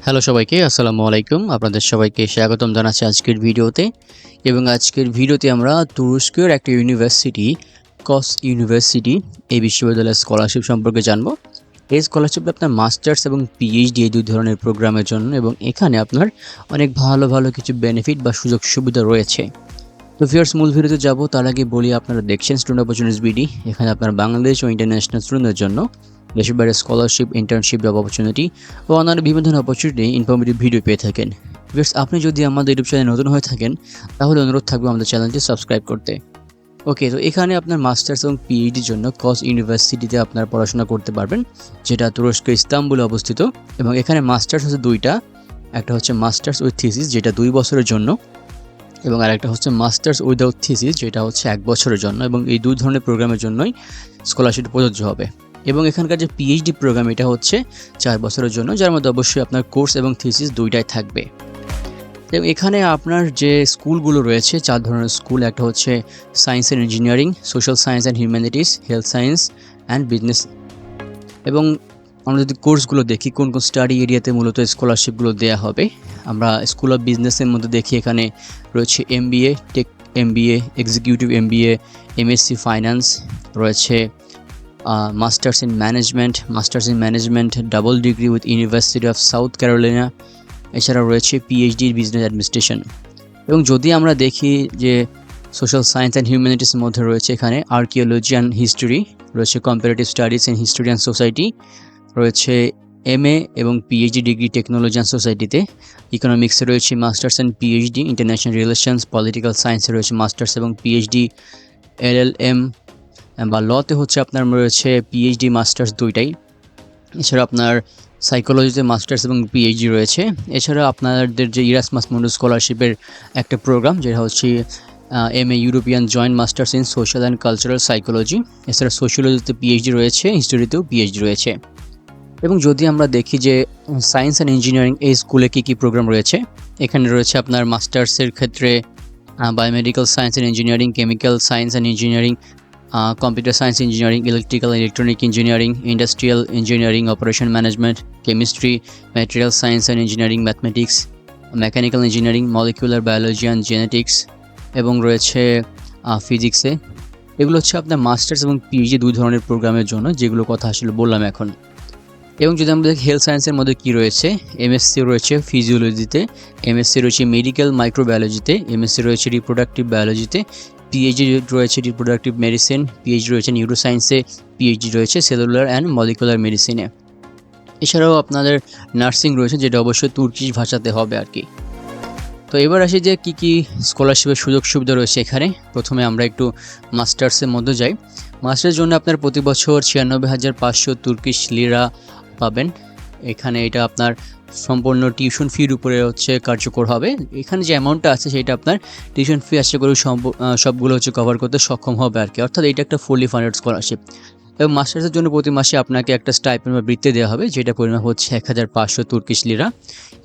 Hello সবাইকে, আসসালামু আলাইকুম। আপনাদের সবাইকে স্বাগতম জানাচ্ছি আজকের ভিডিওতে। এবং আজকের ভিডিওতে আমরা তুরস্কের একটা ইউনিভার্সিটি, কস ইউনিভার্সিটি, এই বিশ্ববিদ্যালয়ের স্কলারশিপ সম্পর্কে জানবো। এই স্কলারশিপ আপনার মাস্টার্স এবং পিএইচডি এই দুই ধরনের প্রোগ্রামের জন্য, এবং এখানে আপনার অনেক ভালো ভালো কিছু বেনিফিট বা সুযোগ সুবিধা রয়েছে। তো ভিউয়ার্স, মূল ভিডিওতে যাব তার আগে বলি, আপনারা দেখছেন স্টুডেন্ট অপরচুনিটিস বিডি। এখানে আপনার বাংলাদেশ ও ইন্টারন্যাশনাল স্টুডেন্টদের জন্য দেশের বাইরে স্কলারশিপ, ইন্টার্নশিপ, জব অপরচুনিটি ও অন্যান্য বিভিন্ন ধরনের অপরচুনিটি ইনফরমেটিভ ভিডিও পেয়ে থাকেন। ভিউয়ার্স, আপনি যদি আমাদের ইউটিউব চ্যানেলে নতুন হয়ে থাকেন তাহলে অনুরোধ থাকবে আমাদের চ্যানেলটি সাবস্ক্রাইব করতে। ওকে, তো এখানে আপনার মাস্টার্স এবং পিএইচডির জন্য কস ইউনিভার্সিটিতে আপনার পড়াশোনা করতে পারবেন, যেটা তুরস্কের ইস্তাম্বুলে অবস্থিত। এবং এখানে মাস্টার্স হচ্ছে দুইটা, একটা হচ্ছে মাস্টার্স উইথ থিসিস, যেটা 2 বছরের জন্য, এবং আরেকটা হচ্ছে মাস্টার্স উইদাউট থিসিস, যেটা হচ্ছে 1 বছরের জন্য। এবং এই দুই ধরনের প্রোগ্রামের জন্যই স্কলারশিপ প্রযোজ্য হবে। এবং এখানকার যে পিএইচডি প্রোগ্রাম, এটা হচ্ছে 4 বছরের জন্য, যার মধ্যে অবশ্যই আপনার কোর্স এবং থিসিস দুইটাই থাকবে। এবং এখানে আপনার যে স্কুলগুলো রয়েছে, 4 ধরনের স্কুল। একটা হচ্ছে science and engineering, social science and humanities, health science and business. এবং আমরা যদি কোর্সগুলো দেখি, কোন কোন স্টাডি এরিয়াতে মূলত স্কলারশিপগুলো দেওয়া হবে, আমরা স্কুল অফ বিজনেসের মধ্যে দেখি এখানে রয়েছে MBA, tech MBA, executive MBA, MSc finance, রয়েছে masters in management double degree with University of South Carolina. এছাড়াও রয়েছে পিএইচডি বিজনেস অ্যাডমিনিস্ট্রেশন। এবং যদি আমরা দেখি যে সোশ্যাল সায়েন্স অ্যান্ড হিউম্যানিটিসের মধ্যে রয়েছে এখানে আর্কিওলজি অ্যান্ড হিস্ট্রি, রয়েছে comparative studies in history and society, রয়েছে এমএ এবং পিএইচডি ডিগ্রি টেকনোলজি অ্যান্ড সোসাইটিতে। ইকোনমিক্সে রয়েছে masters and PhD, international relations, political সায়েন্সে রয়েছে মাস্টার্স এবং পিএইচডি, এলএলএম বা লতে হচ্ছে আপনার রয়েছে পিএইচডি মাস্টার্স দুইটাই। এছাড়া আপনার সাইকোলজিতে মাস্টার্স এবং পিএইচডি রয়েছে। এছাড়া আপনাদের যে ইরাসমাস মুন্ডাস স্কলারশিপের একটা প্রোগ্রাম, যেটা হচ্ছে MA European joint masters in social and cultural psychology. এছাড়া সোশিওলজিতে পিএইচডি রয়েছে, হিস্টোরিতেও পিএইচডি রয়েছে। এবং যদি আমরা দেখি যে সায়েন্স অ্যান্ড ইঞ্জিনিয়ারিং এই স্কুলে কী কী প্রোগ্রাম রয়েছে, এখানে রয়েছে আপনার মাস্টার্সের ক্ষেত্রে biomedical science and engineering, chemical science and engineering, computer science engineering, electrical and electronic engineering, industrial engineering, operation management, chemistry, material science and engineering, mathematics, mechanical engineering, molecular biology and genetics, এবং রয়েছে ফিজিক্সে। এগুলো হচ্ছে আপনার masters এবং PhD দুই ধরনের প্রোগ্রামের জন্য, যেগুলো কথা আসলে বললাম এখন। এবং যদি আমরা দেখি হেলথ সায়েন্সের মধ্যে কী রয়েছে, এমএসসি রয়েছে ফিজিওলজিতে, এমএসসি রয়েছে মেডিকেল মাইক্রোবায়োলজিতে, এমএসসি রয়েছে রিপ্রোডাক্টিভ বায়োলজিতে, পিএইচডি রয়েছে রিপ্রোডাক্টিভ মেডিসিন, পিএইচডি রয়েছে নিউরোসায়েন্সে, পিএইচডি রয়েছে সেলুলার অ্যান্ড মলিকুলার মেডিসিনে। এছাড়াও আপনাদের নার্সিং রয়েছে, যেটা অবশ্যই তুর্কিশ ভাষাতে হবে আর কি। তো এবার আসি যে কী কী স্কলারশিপের সুযোগ সুবিধা রয়েছে এখানে। প্রথমে আমরা একটু মাস্টার্সের মধ্যে যাই। মাস্টার্সের জন্য আপনার প্রতি বছর 96,500 তুর্কিশ লিরা পাবেন। এখানে এটা আপনার সম্পূর্ণ টিউশন ফির উপরে হচ্ছে কার্যকর হবে। এখানে যে অ্যামাউন্টটা আছে সেটা আপনার টিউশন ফি আশা করি সবগুলো হচ্ছে কভার করতে সক্ষম হবে আর কি। অর্থাৎ এটা একটা ফুলি ফান্ডেড স্কলারশিপ। এবং মাস্টার্সের জন্য প্রতি মাসে আপনাকে একটা স্টাইপেন্ড বা বৃত্তি দেওয়া হবে, যেটা পরিমাণ হচ্ছে 1,500 তুর্কিশ লিরা।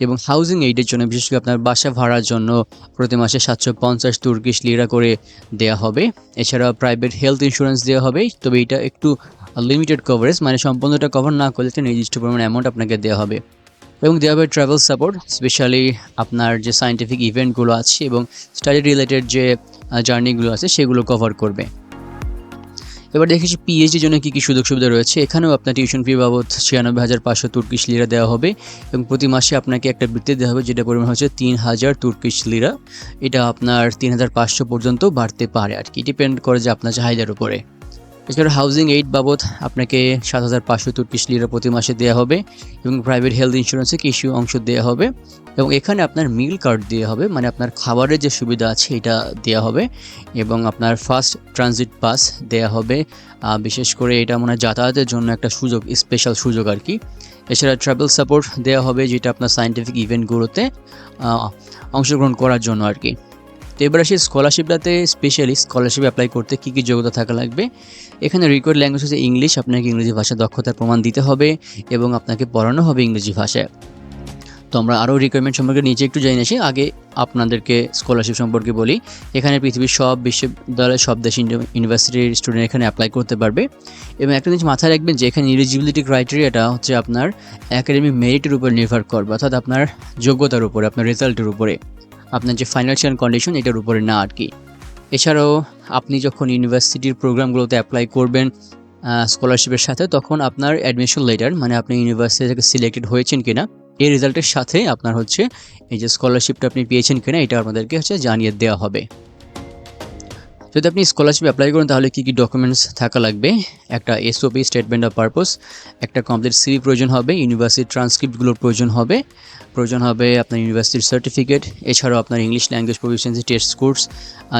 এবং হাউজিং এইডের জন্য, বিশেষ করে আপনার বাসা ভাড়ার জন্য প্রতি মাসে 750 তুর্কিশ লিরা করে দেওয়া হবে। এছাড়া প্রাইভেট হেলথ ইন্স্যুরেন্স দেওয়া হবে, তবে এটা একটু লিমিটেড কভারেজ, মানে সম্পূর্ণটা কভার না করলে একটা নির্দিষ্ট পরিমাণ অ্যামাউন্ট আপনাকে দেওয়া হবে। এবং দেওয়া হবে ট্রাভেল সাপোর্ট, স্পেশালি আপনার যে সায়েন্টিফিক ইভেন্টগুলো আছে এবং স্টাডি রিলেটেড যে জার্নিগুলো আছে সেগুলো কভার করবে। এবার দেখেছি পিএইচডির জন্য কী কী সুযোগ সুবিধা রয়েছে। এখানেও আপনার টিউশন ফি বাবদ 96,500 তুর্কিশ লিরা দেওয়া হবে, এবং প্রতি মাসে আপনাকে একটা বৃত্তি দেওয়া হবে, যেটা পরিমাণ হচ্ছে 3,000 তুর্কিশ লিরা। এটা আপনার 3,500 পর্যন্ত বাড়তে পারে আর কি, ডিপেন্ড করে যে আপনার চাহিদার উপরে। এছাড়া হাউজিং এইড বাবদ আপনাকে 7,500 তুর্কিশ লিরা প্রতি মাসে দেওয়া হবে, এবং প্রাইভেট হেলথ ইন্স্যুরেন্সে কিছু অংশ দেওয়া হবে। এবং এখানে আপনার মিল কার্ড দেওয়া হবে, মানে আপনার খাবারের যে সুবিধা আছে এটা দেওয়া হবে, এবং আপনার ফার্স্ট ট্রানজিট পাস দেওয়া হবে। বিশেষ করে এটা মনে হয় যাতায়াতের জন্য একটা সুযোগ, স্পেশাল সুযোগ আর কি। এছাড়া ট্রাভেল সাপোর্ট দেওয়া হবে, যেটা আপনার সায়েন্টিফিক ইভেন্টগুলোতে অংশগ্রহণ করার জন্য আর কি। তো এবার আসি স্কলারশিপটাতে। স্পেশালি স্কলারশিপ অ্যাপ্লাই করতে কী কী যোগ্যতা থাকা লাগবে। এখানে রিকোয়ার্ড ল্যাঙ্গুয়েজ হচ্ছে ইংলিশ, আপনাকে ইংরেজি ভাষা দক্ষতার প্রমাণ দিতে হবে, এবং আপনাকে পড়ানো হবে ইংরেজি ভাষায়। তো আমরা আরও রিকোয়ারমেন্ট সম্পর্কে নিচে একটু জেনে আসি। আগে আপনাদেরকে স্কলারশিপ সম্পর্কে বলি। এখানে পৃথিবীর সব বিশ্ববিদ্যালয়, সব দেশ ইউনিভার্সিটির স্টুডেন্ট এখানে অ্যাপ্লাই করতে পারবে। এবং একটা জিনিস মাথায় রাখবেন যে এখানে এলিজিবিলিটি ক্রাইটেরিয়াটা হচ্ছে আপনার একাডেমিক মেরিটের উপর নির্ভর করবে, অর্থাৎ আপনার যোগ্যতার উপরে, আপনার রেজাল্টের উপরে, আপনার যে ফাইন্যান্সিয়াল কন্ডিশন এটার উপরে না আর কি। এছাড়াও আপনি যখন ইউনিভার্সিটির প্রোগ্রামগুলোতে অ্যাপ্লাই করবেন স্কলারশিপের সাথে, তখন আপনার অ্যাডমিশন লেটার, মানে আপনি ইউনিভার্সিটি থেকে সিলেক্টেড হয়েছেন কিনা এই রেজাল্টের সাথে আপনার হচ্ছে এই যে স্কলারশিপটা আপনি পেয়েছেন কিনা এটা আপনাদেরকে হচ্ছে জানিয়ে দেওয়া হবে। যদি আপনি স্কলারশিপ অ্যাপ্লাই করেন তাহলে কী কী ডকুমেন্টস থাকা লাগবে? একটা এসওপি, স্টেটমেন্ট অফ পারপোজ, একটা কমপ্লিট সিভি প্রয়োজন হবে, ইউনিভার্সিটি ট্রান্সক্রিপ্টগুলোর প্রয়োজন হবে আপনার ইউনিভার্সিটির সার্টিফিকেট, এছাড়াও আপনার English language proficiency test course.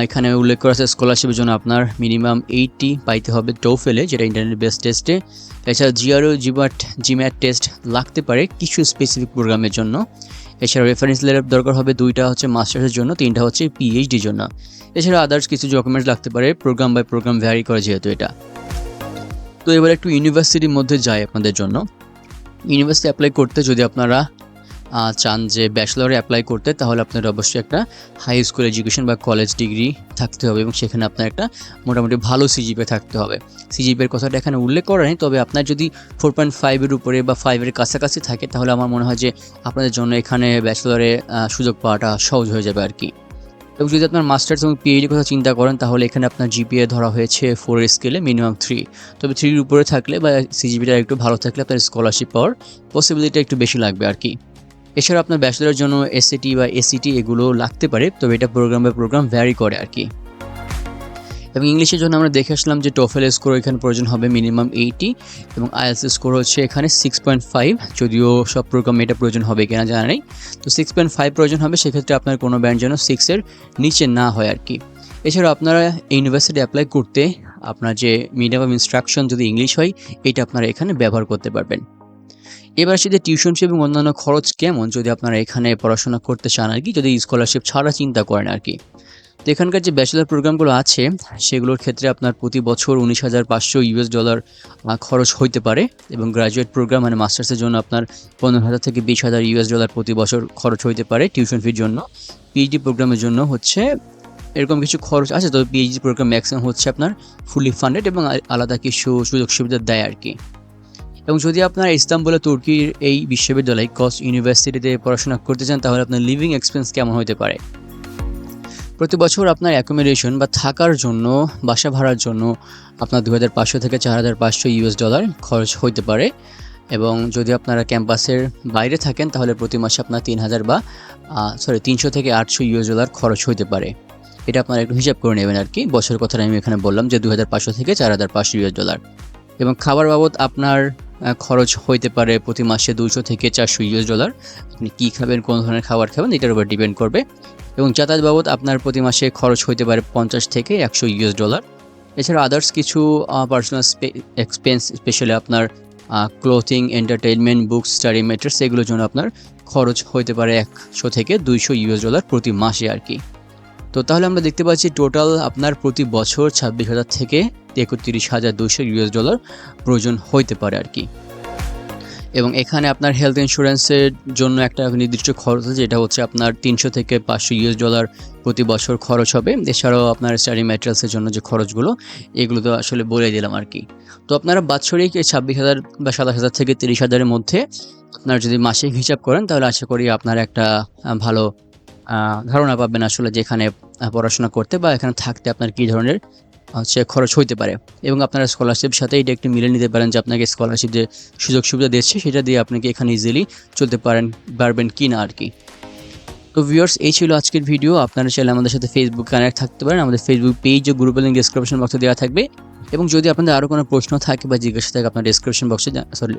এখানে উল্লেখ করা আছে স্কলারশিপের জন্য আপনার মিনিমাম 80 পাইতে হবে টোফেলে, যেটা ইন্টারনেট বেসড টেস্টে। এছাড়া জিআরও, জিম্যাট টেস্ট লাগতে পারে কিছু স্পেসিফিক প্রোগ্রামের জন্য। এছাড়া রেফারেন্স লেটার দরকার হবে, 2টা হচ্ছে মাস্টার্সের জন্য, 3টা হচ্ছে পিএইচডির জন্য। এছাড়া আদার্স কিছু ডকুমেন্টস লাগতে পারে, প্রোগ্রাম বাই প্রোগ্রাম ভ্যারি করে যেহেতু এটা। তো এবার একটু ইউনিভার্সিটির মধ্যে যাই আপনাদের জন্য। ইউনিভার্সিটি অ্যাপ্লাই করতে যদি আপনারা চান যে ব্যাচেলরে অ্যাপ্লাই করতে, তাহলে আপনার অবশ্যই একটা হাই স্কুল এডুকেশন বা কলেজ ডিগ্রি থাকতে হবে এবং সেখানে আপনার একটা মোটামুটি ভালো সিজিপিএ থাকতে হবে। সিজিপিএর কথাটা এখানে উল্লেখ করা নেই, তবে আপনার যদি 4.5-এর উপরে বা 5-এর কাছাকাছি থাকে তাহলে আমার মনে হয় যে আপনাদের জন্য এখানে ব্যাচেলরে সুযোগ পাওয়াটা সহজ হয়ে যাবে আর কি। এবং যদি আপনার মাস্টার্স এবং পিএইচডির কথা চিন্তা করেন তাহলে এখানে আপনার জিপিএ ধরা হয়েছে 4-এর স্কেলে মিনিমাম 3, তবে 3-এর উপরে থাকলে বা সিজিপিটা একটু ভালো থাকলে আপনার স্কলারশিপ পাওয়ার পসিবিলিটি একটু বেশি লাগবে আর কি। এছাড়া আপনার ব্যাচেলরের জন্য এসএটি বা এসিটি এগুলো লাগতে পারে, তবে এটা প্রোগ্রাম বাই প্রোগ্রাম ভ্যারি করে আর কি। এবং ইংলিশের জন্য আমরা দেখে আসলাম যে টোফেল স্কোর এখানে প্রয়োজন হবে মিনিমাম 80 এবং আইএলটিএস স্কোর হচ্ছে এখানে 6.5, যদিও সব প্রোগ্রামে এটা প্রয়োজন হবে কিনা জানা নেই। তো 6.5 প্রয়োজন হবে, সেক্ষেত্রে আপনার কোনো ব্যান্ড যেন 6-এর নিচে না হয় আর কি। এছাড়া আপনারা ইউনিভার্সিটি অ্যাপ্লাই করতে আপনার যে মিডিয়াম অফ ইনস্ট্রাকশন যদি ইংলিশ হয়, এটা আপনারা এখানে ব্যবহার করতে পারবেন। এবার সেটা টিউশন ফি এবং অন্যান্য খরচ কেমন যদি আপনারা এখানে পড়াশোনা করতে চান আর কি, যদি স্কলারশিপ ছাড়া চিন্তা করেন আর কি। তো এখানকার যে ব্যাচেলার প্রোগ্রামগুলো আছে সেগুলোর ক্ষেত্রে আপনার প্রতি বছর $19,500 খরচ হইতে পারে, এবং গ্র্যাজুয়েট প্রোগ্রাম মানে মাস্টার্সের জন্য আপনার $15,000 থেকে $20,000 প্রতি বছর খরচ হইতে পারে টিউশন ফির জন্য। পিএইচডি প্রোগ্রামের জন্য হচ্ছে এরকম কিছু খরচ আছে, তবে পিএইচডি প্রোগ্রাম ম্যাক্সিমাম হচ্ছে আপনার ফুলি ফান্ডেড এবং আলাদা কিছু সুযোগ সুবিধা দেয় আর কি। এবং যদি আপনার ইস্তাম্বুলে তুর্কির এই বিশ্ববিদ্যালয় কস ইউনিভার্সিটিতে পড়াশোনা করতে চান তাহলে আপনার লিভিং এক্সপেন্স কেমন হতে পারে? প্রতি বছর আপনার অ্যাকোমোডেশন বা থাকার জন্য, বাসা ভাড়ার জন্য আপনার $2,500 থেকে $4,500 খরচ হইতে পারে। এবং যদি আপনারা ক্যাম্পাসের বাইরে থাকেন তাহলে প্রতি মাসে আপনার 300 থেকে $800 খরচ হইতে পারে। এটা আপনারা একটু হিসাব করে নেবেন আর কি। বছরের কথাটা আমি এখানে বললাম যে $2,500 থেকে $4,500। এবং খাবার বাবদ আপনার খরচ হইতে পারে প্রতি মাসে $200 থেকে $400। আপনি কী খাবেন, কোন ধরনের খাবার খাবেন এটার উপর ডিপেন্ড করবে। এবং যাতায়াত বাবদ আপনার প্রতি মাসে খরচ হইতে পারে $50 থেকে $100। এছাড়া আদার্স কিছু পার্সোনাল এক্সপেন্স, স্পেশালি আপনার clothing, entertainment, books, study materials এগুলোর জন্য আপনার খরচ হইতে পারে $100 থেকে $200 প্রতি মাসে আর কি। তো তাহলে আমরা দেখতে পাচ্ছি টোটাল আপনার প্রতি বছর $26,000 থেকে $31,200 প্রয়োজন হইতে পারে আর কি। এবং এখানে আপনার হেলথ ইন্স্যুরেন্সের জন্য একটা নির্দিষ্ট খরচ আছে, যেটা হচ্ছে আপনার $300 থেকে $500 প্রতি বছর খরচ হবে। এছাড়াও আপনার স্টাডি ম্যাটেরিয়ালসের জন্য যে খরচগুলো এগুলো তো আসলে বলে দিলাম আর কি। তো আপনারা বাৎসরিক 26,000 বা 27,000 থেকে 30,000-এর মধ্যে আপনার যদি মাসিক হিসাব করেন তাহলে আশা করি আপনার একটা ভালো ধারণা পাবেন আসলে যেখানে পড়াশোনা করতে বা এখানে থাকতে আপনার কী ধরনের খরচ হইতে পারে। এবং আপনারা স্কলারশিপ সাথে এটা একটু মিলে নিতে পারেন যে আপনাকে স্কলারশিপ যে সুযোগ সুবিধা দিচ্ছে সেটা দিয়ে আপনাকে এখানে ইজিলি চলতে পারবেন কি না আর কি। তো ভিউয়ার্স, এই ছিল আজকের ভিডিও। আপনারা চাইলে আমাদের সাথে ফেসবুক কানেক্ট থাকতে পারেন, আমাদের ফেসবুক পেজ ও গ্রুপের লিঙ্ক ডেসক্রিপশন বক্সে দেওয়া থাকবে। এবং যদি আপনাদের আরও কোনো প্রশ্ন থাকে বা জিজ্ঞাসা থাকে আপনার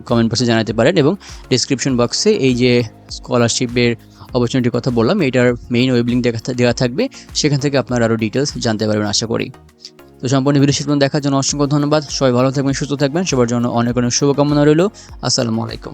কমেন্ট বক্সে জানাতে পারেন। এবং ডেসক্রিপশন বক্সে এই যে স্কলারশিপের অপরচুনিটির কথা বললাম এটার মেইন ওয়েব লিঙ্ক দেওয়া থাকবে, সেখান থেকে আপনারা আরও ডিটেলস জানতে পারবেন আশা করি। তো সম্পূর্ণ ভিডিও শেষ পর্যন্ত দেখার জন্য অসংখ্য ধন্যবাদ। সবাই ভালো থাকবেন, সুস্থ থাকবেন, সবার জন্য অনেক অনেক শুভকামনা রইল। আসসালামু আলাইকুম।